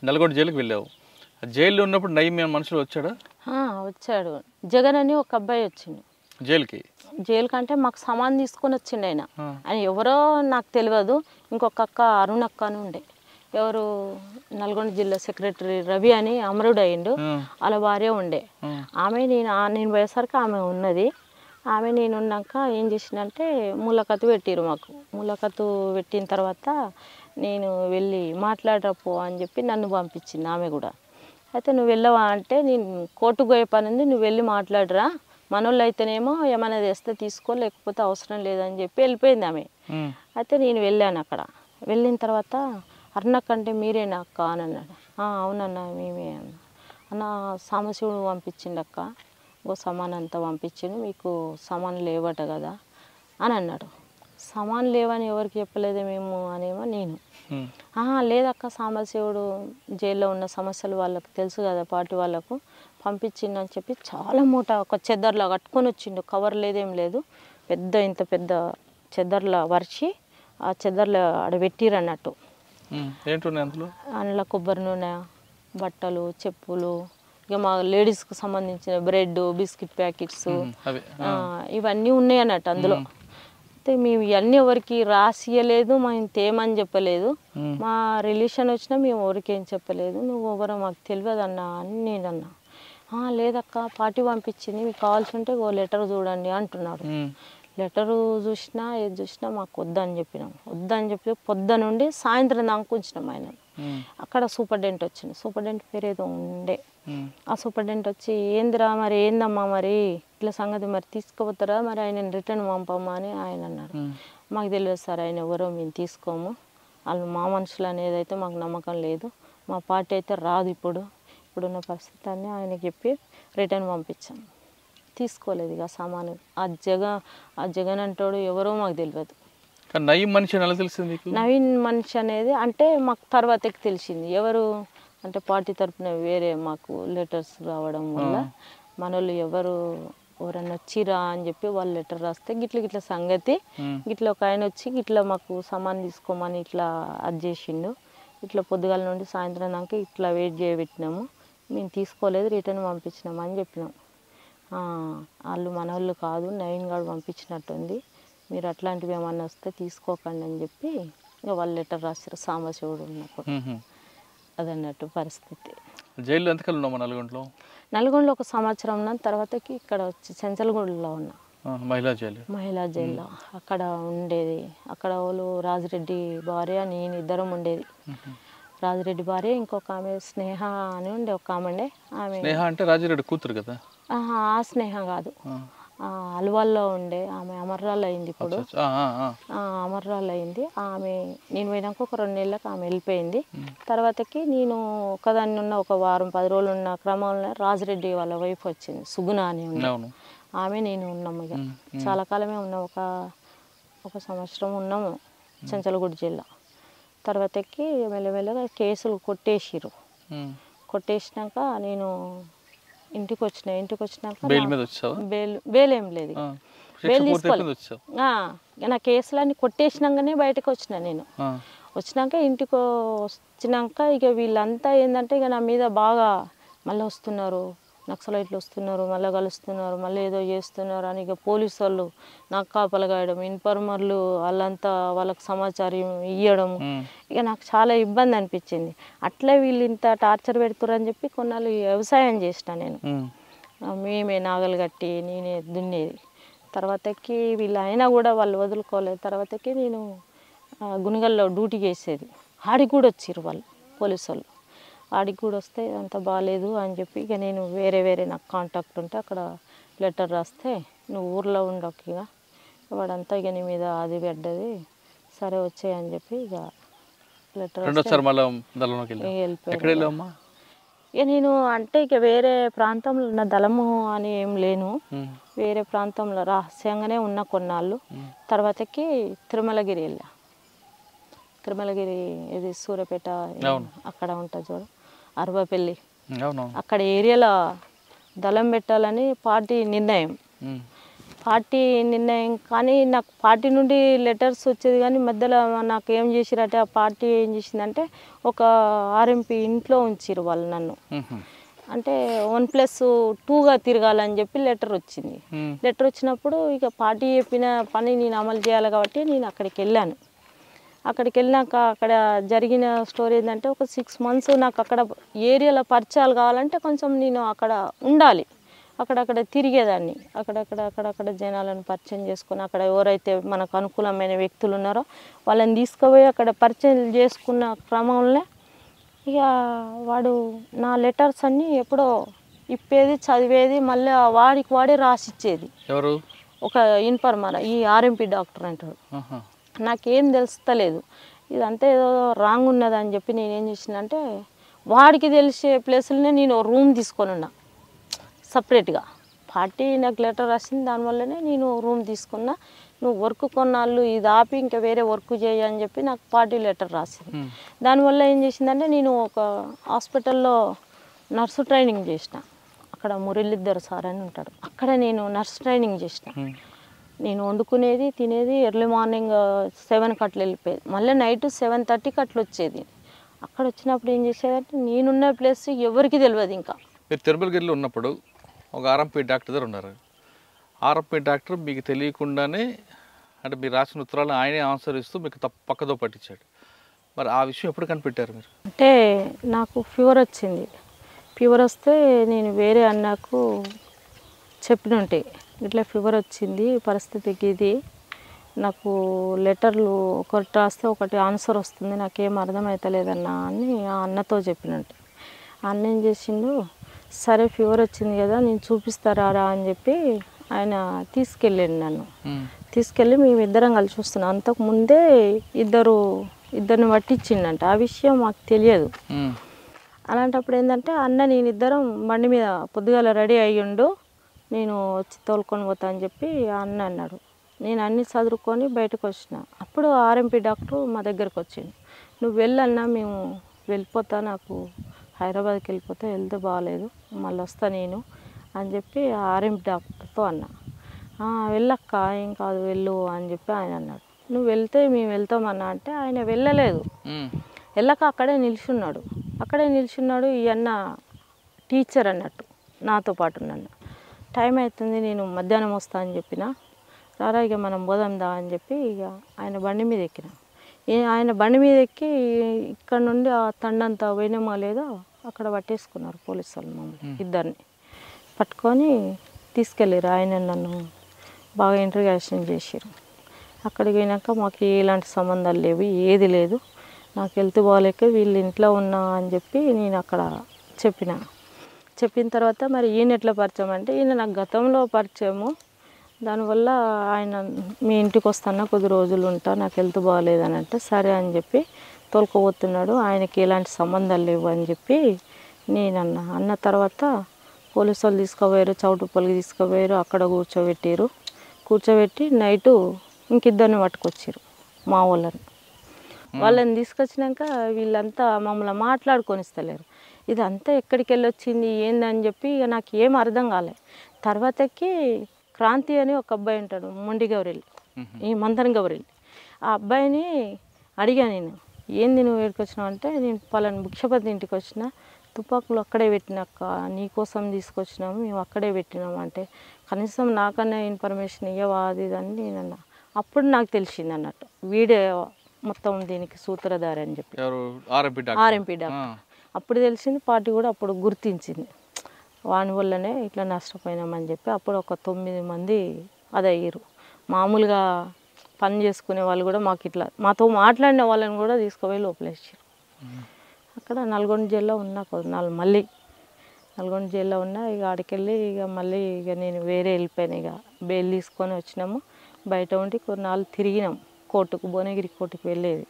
నల్గొండ జైలుకి వెళ్ళావు. జైల్లో ఉన్నప్పుడు నయీం మనుషులు వచ్చాడా? వచ్చాడు. జగన్ అని ఒక అబ్బాయి వచ్చిండు జైలుకి. అంటే మాకు సామాన్ తీసుకొని వచ్చిండు ఆయన. ఆయన ఎవరో నాకు తెలియదు. ఇంకొక అక్క అరుణక్క అని ఉండే, ఎవరు నల్గొండ జిల్లా సెక్రటరీ రవి అని అమరుడు అయ్యిండు, వాళ్ళ భార్య ఉండే. ఆమె నేను పోయేసరికి ఆమె ఉన్నది. ఆమె నేను ఉన్నాక ఏం చేసిందంటే ములాఖతు పెట్టిరు మాకు. ములాఖతు పెట్టిన తర్వాత నేను వెళ్ళి మాట్లాడరాపో అని చెప్పి నన్ను పంపించింది ఆమె కూడా. అయితే నువ్వు వెళ్ళవా అంటే, నేను కోర్టుకు పోయే పని ఉంది, నువ్వు వెళ్ళి మాట్లాడరా, మనోళ్ళు అయితేనేమో ఏమైనా తెస్తే తీసుకో, లేకపోతే అవసరం లేదని చెప్పి వెళ్ళిపోయింది ఆమె. అయితే నేను వెళ్ళాను. అక్కడ వెళ్ళిన తర్వాత అరుణక్క అంటే మీరేనా అక్క అని అన్నాడు. అవునన్నా మేమే అన్న. అన్న సాంబశివుడు పంపించిండు అక్క, ఇంకో సామాన్ అంతా పంపించిండు, మీకు సామాన్ లేవట కదా అని అన్నాడు. సామాన్ లేవని ఎవరికి చెప్పలేదే మేము అనేమో నేను. లేదక్క, సాంబశివుడు జైల్లో ఉన్న సమస్యలు వాళ్ళకి తెలుసు కదా, పార్టీ వాళ్ళకు పంపించిండు అని చెప్పి చాలా మూట ఒక చెద్దర్లా కట్టుకొని వచ్చిండు. కవర్ లేదేం లేదు, ఇంత పెద్ద చెద్దర్లా వరిచి ఆ చెద్దర్లో ఆడ పెట్టిరు అన్నట్టు. అందులో కొబ్బరి నూనె, బట్టలు, చెప్పులు, ఇక మా లేడీస్కి సంబంధించిన బ్రెడ్, బిస్కెట్ ప్యాకెట్స్ ఇవన్నీ ఉన్నాయి అన్నట్టు అందులో. అయితే మేము ఇవన్నీ ఎవరికి రాసియలేదు, మేము తేమని చెప్పలేదు, మా రిలేషన్ వచ్చినా మేము ఎవరికి ఏం చెప్పలేదు, నువ్వు ఎవరో మాకు తెలియదు అన్నా అని నేను అన్నా. లేదక్క పార్టీ పంపించింది, మీకు కావాల్సి ఉంటే ఓ లెటర్ చూడండి అంటున్నారు. లెటరు చూసినా ఏది చూసినా మాకు వద్దని చెప్పి పొద్దు నుండి సాయంత్రం దాకా ఉంచినాం ఆయన. అక్కడ సూపరింటెండెంట్ వచ్చింది. సూపరింటెండెంట్ పేరు ఏదో ఉండే. ఆ సూపరింటెండెంట్ వచ్చి ఏందిరా మరి ఏందమ్మా మరి ఇట్లా సంగతి, మరి తీసుకుపోతారా, మరి ఆయన రిటర్న్ పంపమ్మా అని ఆయన అన్నారు. మాకు తెలియదు సార్, ఆయన ఎవరో మేము తీసుకోము, వాళ్ళు మా మనుషులు అనేది అయితే మాకు నమ్మకం లేదు, మా పార్టీ అయితే రాదు ఇప్పుడున్న పరిస్థితి అని ఆయన చెప్పి రిటర్న్ పంపించాము. తీసుకోలేదు ఇక సామాను. ఆ జగన్ అంటాడు ఎవరో మాకు తెలియదు. నవీన్ మనిషి ఎలా తెలిసింది? నవీన్ మనిషి అనేది అంటే మాకు తర్వాతకి తెలిసింది. ఎవరు అంటే పార్టీ తరఫున వేరే మాకు లెటర్స్ రావడం వల్ల మనోళ్ళు ఎవరన్నా వచ్చిరా అని చెప్పి వాళ్ళు లెటర్ రాస్తే గిట్ల సంగతి, గిట్ల ఒక ఆయన వచ్చి గిట్ల మాకు సామాన్ తీసుకోమని ఇట్లా అది చేసిండు, ఇట్లా పొద్దుగాల నుండి సాయంత్రం దాకా ఇట్లా వెయిట్ చేయబెట్టినాము, మేము తీసుకోలేదు, రిటర్న్ పంపించినాము అని చెప్పినాం. వాళ్ళు మన వాళ్ళు కాదు, నవీన్ గారు పంపించినట్టుంది, మీరు అట్లాంటివి ఏమన్నా వస్తే తీసుకోకండి అని చెప్పి ఇక వాళ్ళు లెటర్ రాశారు సాంబశివుడు ఉన్నప్పుడు. అదన్నట్టు పరిస్థితి. జైల్లో ఎంతకాలం ఉన్నామా? నల్గొండలో 1 సంవత్సరం ఉన్న తర్వాతకి ఇక్కడ వచ్చి చెంచల్గూడలో ఉన్నా, మహిళా జైల్లో. అక్కడ ఉండేది, అక్కడ వాళ్ళు రాజిరెడ్డి భార్య నేను ఇద్దరం ఉండేది. రాజిరెడ్డి భార్య, ఇంకొక ఆమె స్నేహ అని ఉండే ఒక ఆమె. స్నేహ అంటే రాజిరెడ్డి కూతురు కదా? ఆ స్నేహ కాదు, అల్వాల్లో ఉండే ఆమె అమర్రాలు అయింది. ఇప్పుడు అమర్రాలు అయింది ఆమె. నేను పోయినాక ఒక 2 నెలలకు ఆమె వెళ్ళిపోయింది. తర్వాతకి నేను ఒకదాన్ని ఉన్న ఒక వారం 10 రోజులు ఉన్న క్రమంలో రాజిరెడ్డి వాళ్ళ వైఫ్ వచ్చింది, సుగుణ అని ఉంది. ఆమె నేను ఉన్నాము ఇక చాలా కాలమే ఉన్నాం, ఒక సంవత్సరం ఉన్నాము చెంచల్గూడ జిల్లా. తర్వాతకి మెల్లమెల్లగా కేసులు కొట్టేసినాక నేను ఇంటికి వచ్చినాక బెయిల్ ఏం లేదు, బెయిల్ తీసుకోలేదు. నా కేసులన్నీ కొట్టేసినాకనే బయటకు వచ్చిన. నేను వచ్చినాక ఇంటికి వచ్చినాక ఇక వీళ్ళంతా ఏంటంటే ఇక నా మీద బాగా మళ్ళీ వస్తున్నారు, నక్సలైట్లు వస్తున్నారు, మళ్ళీ కలుస్తున్నారు, మళ్ళీ ఏదో చేస్తున్నారు అని ఇక పోలీసు వాళ్ళు నాకు కాపలగాయడం, ఇన్ఫార్మర్లు వాళ్ళంతా వాళ్ళకి సమాచారం ఇవ్వడం, ఇక నాకు చాలా ఇబ్బంది అనిపించింది. అట్లే వీళ్ళు ఇంత టార్చర్ పెడుతురని చెప్పి కొన్నాళ్ళు వ్యవసాయం చేసిన నేను. మేమే నాగలు కట్టి నేనే దున్నేది. తర్వాతకి వీళ్ళు అయినా కూడా వాళ్ళు వదులుకోలేదు. తర్వాతకి నేను గుణగల్లో డ్యూటీ చేసేది. ఆడికి కూడా వచ్చిర్రు వాళ్ళు పోలీసు వాళ్ళు. ఆడికి కూడా వస్తే అంత బాగాలేదు అని చెప్పి ఇక నేను వేరే నాకు కాంటాక్ట్ ఉంటే అక్కడ లెటర్ రాస్తే, నువ్వు ఊర్లో ఉండకు ఇక వాడంతా ఇక నీ మీద అది పడ్డది, సరే వచ్చాయని చెప్పి ఇక లెటర్ వెళ్ళిపోయాను. ఇక నేను అంటే ఇక వేరే ప్రాంతంలో ఉన్న దళము అని ఏం లేను, వేరే ప్రాంతంలో రహస్యంగానే ఉన్న కొన్నాళ్ళు. తర్వాతకి తిరుమలగిరి వెళ్ళా. తిరుమలగిరి ఇది సూర్యాపేట అక్కడ ఉంటుంది చూడు, అరవపల్లి, అక్కడ ఏరియాలో దళం పెట్టాలని పార్టీ నిర్ణయం. పార్టీ నిర్ణయం కానీ నాకు పార్టీ నుండి లెటర్స్ వచ్చేది కానీ మధ్యలో నాకు ఏం చేసిరంటే ఆ పార్టీ ఏం చేసిందంటే ఒక ఆర్ఎంపీ ఇంట్లో ఉంచిరు వాళ్ళు నన్ను. అంటే 1+2గా తిరగాలని చెప్పి లెటర్ వచ్చింది. లెటర్ వచ్చినప్పుడు ఇక పార్టీ చెప్పిన పని నేను అమలు చేయాలి కాబట్టి నేను అక్కడికి వెళ్ళాను. అక్కడికి వెళ్ళినాక అక్కడ జరిగిన స్టోరీ ఏంటంటే ఒక 6 months నాకు అక్కడ ఏరియాలో పరిచయాలు కావాలంటే కొంచెం నేను అక్కడ ఉండాలి. అక్కడక్కడ తిరిగేదాన్ని. అక్కడక్కడ జనాలను పరిచయం చేసుకొని అక్కడ ఎవరైతే మనకు అనుకూలమైన వ్యక్తులు ఉన్నారో వాళ్ళని తీసుకుపోయి అక్కడ పరిచయం చేసుకున్న క్రమంలో ఇక వాడు నా లెటర్స్ అన్నీ ఎప్పుడో ఇప్పేది చదివేది మళ్ళీ వాడికి వాడే రాసిచ్చేది. ఎవరు? ఒక ఇన్ఫర్మర్, ఈ ఆర్ఎంపీ డాక్టర్ అంటాడు. నాకేం తెలుస్తలేదు, ఇదంతా ఏదో రాంగ్ ఉన్నదని చెప్పి నేనేం చేసినంటే వాడికి తెలిసే ప్లేసులనే నేను రూమ్ తీసుకొని ఉన్నా సపరేట్గా. పార్టీ నాకు లెటర్ రాసింది, దానివల్లనే నేను రూమ్ తీసుకున్నా. నువ్వు వర్క్ కొన్నాళ్ళు ఇది ఆపి ఇంకా వేరే వర్క్ చేయి అని చెప్పి నాకు పార్టీ లెటర్ రాసింది. దానివల్ల ఏం చేసిందంటే నేను ఒక హాస్పిటల్లో నర్సు ట్రైనింగ్ చేసిన. అక్కడ మురళీధర్ సార్ అని ఉంటాడు, అక్కడ నేను నర్సు ట్రైనింగ్ చేసిన. నేను వండుకునేది తినేది ఎర్లీ మార్నింగ్ 7కి అట్లా వెళ్ళిపోయేది, మళ్ళీ నైట్ 7:30కి అట్లా వచ్చేది. అక్కడ వచ్చినప్పుడు ఏం చేసేదంటే నేనున్న ప్లేస్ ఎవరికి తెలియదు. ఇంకా మీరు తిరుమలగిరిలో ఉన్నప్పుడు ఒక ఆర్ఎంపీ డాక్టర్ దగ్గర ఉన్నారు. ఆర్ఎంపీ డాక్టర్ మీకు తెలియకుండానే అంటే మీరు రాసిన ఉత్తరాలు ఆయనే ఆన్సర్ ఇస్తూ మీకు పక్కదో పట్టించాడు. మరి ఆ విషయం ఎప్పుడు కనిపెట్టారు మీరు? అంటే నాకు ఫీవర్ వచ్చింది. ఫీవర్ వస్తే నేను వేరే అన్నకు చెప్పినుంటే ఇట్లా ఫీవర్ వచ్చింది, పరిస్థితికి ఇది, నాకు లెటర్లు ఒకటి రాస్తే ఒకటి ఆన్సర్ వస్తుంది, నాకేం అర్థమవుతలేదన్నా అని ఆ అన్నతో చెప్పినట్టు. అన్న ఏం చేసిండు, సరే ఫీవర్ వచ్చింది కదా నేను చూపిస్తారా అని చెప్పి ఆయన తీసుకెళ్ళండి. నన్ను తీసుకెళ్ళి మేమిద్దరం కలిసి వస్తున్నాం. అంతకుముందే ఇద్దరిని పట్టించిండంట, ఆ విషయం మాకు తెలియదు. అలాంటప్పుడు ఏంటంటే అన్న నేను ఇద్దరం బండి మీద పొద్దుగాల రెడీ అయ్యిండు, నేను వచ్చి తోలుకొని పోతా అని చెప్పి ఆ అన్న అన్నాడు. నేను అన్నీ చదువుకొని బయటకు వచ్చిన. అప్పుడు ఆర్ఎంపీ డాక్టర్ మా దగ్గరకు వచ్చిండు. నువ్వు వెళ్ళన్నా, మేము వెళ్ళిపోతా, నాకు హైదరాబాద్కి వెళ్ళిపోతే వెళ్తే బాగాలేదు, మళ్ళీ వస్తా నేను అని చెప్పి ఆర్ఎంపీ డాక్టర్తో అన్నా. వెళ్ళక్క ఏం కాదు వెళ్ళు అని చెప్పి ఆయన అన్నాడు. నువ్వు వెళ్తే మేము వెళ్తామన్నా అంటే ఆయన వెళ్ళలేదు. వెళ్ళక అక్కడే నిల్చున్నాడు. ఈ అన్న టీచర్ అన్నట్టు నాతో పాటు నన్ను. టైం అవుతుంది నేను మధ్యాహ్నం వస్తా అని చెప్పిన. రారా ఇక మనం పోదాందా అని చెప్పి ఇక ఆయన బండి మీద ఎక్కిన. ఆయన బండి మీద ఎక్కి ఇక్కడ నుండి ఆ తండంతా పోయినామో లేదో అక్కడ పట్టేసుకున్నారు పోలీసు వాళ్ళు మమ్మల్ని ఇద్దరిని పట్టుకొని తీసుకెళ్ళారు. ఆయన నన్ను బాగా ఇంటర్గాషన్ చేశారు. అక్కడికి పోయినాక మాకు ఎలాంటి సంబంధాలు లేవు, ఏది లేదు, నాకు హెల్త్ బాగాలేక వీళ్ళు ఇంట్లో ఉన్నా అని చెప్పి నేను అక్కడ చెప్పిన తర్వాత మరి ఈయన ఎట్లా పరిచయం అంటే ఈయన నాకు గతంలో పరిచయము. దానివల్ల ఆయన మీ ఇంటికి వస్తాను కొద్ది రోజులు ఉంటా, నాకు హెల్త్ బాగాలేదని అంటే సరే అని చెప్పి తోలుకోబోతున్నాడు. ఆయనకి ఎలాంటి సంబంధాలు లేవు అని చెప్పి నేను అన్న తర్వాత పోలీసు వాళ్ళు తీసుకుపోయారు, చౌటుప్పల్కి తీసుకుపోయారు. అక్కడ కూర్చోబెట్టి నైటు ఇంకిద్దరిని పట్టుకొచ్చారు మా వాళ్ళని తీసుకొచ్చినాక వీళ్ళంతా మమ్మల్ని మాట్లాడుకొని ఇస్తలేరు. ఇదంతా ఎక్కడికి వెళ్ళి వచ్చింది ఏందని చెప్పి ఇక నాకు ఏం అర్థం కాలే. తర్వాతకి క్రాంతి అని ఒక అబ్బాయి ఉంటాడు, మొండి గౌరెల్లి, ఈ మందన్ గౌరెల్లి. ఆ అబ్బాయిని అడిగా నేను, ఏంది నువ్వు ఎక్కడికి వచ్చినావు అంటే నేను పలానా భిక్షపతి ఇంటికి వచ్చిన, తుపాకులు అక్కడే పెట్టినాక నీకోసం తీసుకొచ్చినాము, మేము అక్కడే పెట్టినాము అంటే కనీసం నాకన్నా ఇన్ఫర్మేషన్ ఇవ్వవా అది అని నేను అన్నా. అప్పుడు నాకు తెలిసింది అన్నట్టు వీడే మొత్తం దీనికి సూత్రధారి అని చెప్పి ఆర్ఎంపీ డాక్టర్. అప్పుడు తెలిసింది, పార్టీ కూడా అప్పుడు గుర్తించింది, వాని వల్లనే ఇట్లా నష్టపోయినామని చెప్పి. అప్పుడు ఒక 9 మంది అది అయ్యారు. మామూలుగా పని చేసుకునే వాళ్ళు కూడా మాకు ఇట్లా మాతో మాట్లాడిన వాళ్ళని కూడా తీసుకుపోయి లోపలేసారు. అక్కడ నల్గొండ జైల్లో ఉన్నా కొన్నాళ్ళు, మళ్ళీ నల్గొండ జైల్లో ఉన్నా. ఇక ఆడికెళ్ళి ఇక మళ్ళీ ఇక నేను వేరే వెళ్ళిపోయాను. ఇక బెయిల్ తీసుకొని వచ్చినాము, బయట ఉండి కొన్నాళ్ళు తిరిగినాం కోర్టుకు, భువనగిరి కోర్టుకు వెళ్ళేది.